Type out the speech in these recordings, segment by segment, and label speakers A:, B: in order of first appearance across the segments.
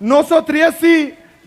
A: 983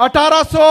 A: 1800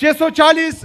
A: 640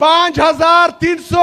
A: 5,300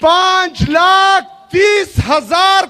A: 5,30,000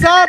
A: 60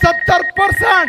A: 70%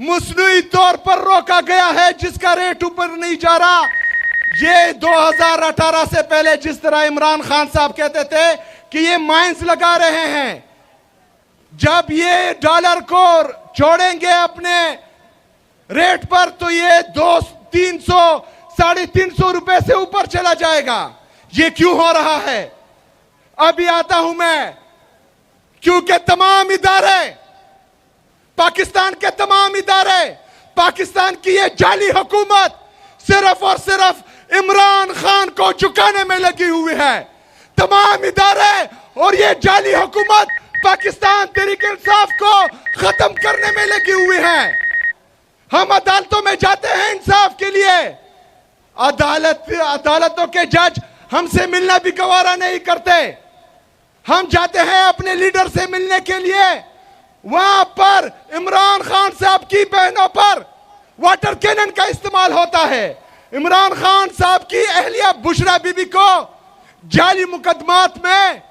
A: मसनूई तौर पर रोका गया है, जिसका रेट ऊपर नहीं जा रहा। ये 2018 से पहले जिस तरह इमरान खान साहब कहते थे कि ये माइंस लगा रहे हैं, जब ये डॉलर को छोड़ेंगे अपने रेट पर तो ये 200-300, 350 रुपए से ऊपर चला जाएगा। ये क्यों हो रहा है? अभी आता हूं मैं, क्योंकि तमाम इदारे, पाकिस्तान के तमाम इदारे, पाकिस्तान की ये जाली हुकूमत सिर्फ और सिर्फ इमरान खान को झुकाने में लगी हुई है। तमाम इदारे और ये जाली हुकूमत पाकिस्तान तहरीक-ए-इंसाफ को खत्म करने में लगी हुई है। हम अदालतों में जाते हैं इंसाफ के लिए, अदालतों के जज हमसे मिलना भी गवारा नहीं करते। हम जाते हैं अपने लीडर से मिलने के लिए, वहां पर इमरान खान साहब की बहनों पर वाटर कैनन का इस्तेमाल होता है। इमरान खान साहब की अहलिया बुशरा बीबी को जाली मुकदमात में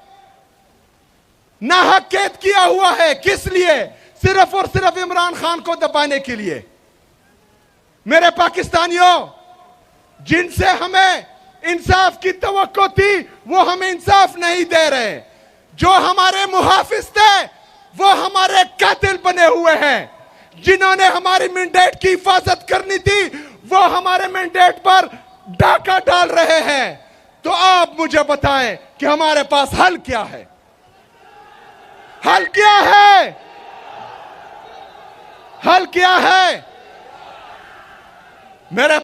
A: नाहक कैद किया हुआ है। किस लिए? सिर्फ और सिर्फ इमरान खान को दबाने के लिए। मेरे पाकिस्तानियों, जिनसे हमें इंसाफ की तवक्को थी, वो हमें इंसाफ नहीं दे रहे। जो हमारे मुहाफिज थे वो हमारे कातिल बने हुए हैं। जिन्होंने हमारी मैंडेट की हिफाजत करनी थी वो हमारे मैंडेट पर डाका डाल रहे हैं। तो आप मुझे बताएं कि हमारे पास हल क्या है? हल क्या है? हल क्या है? मेरे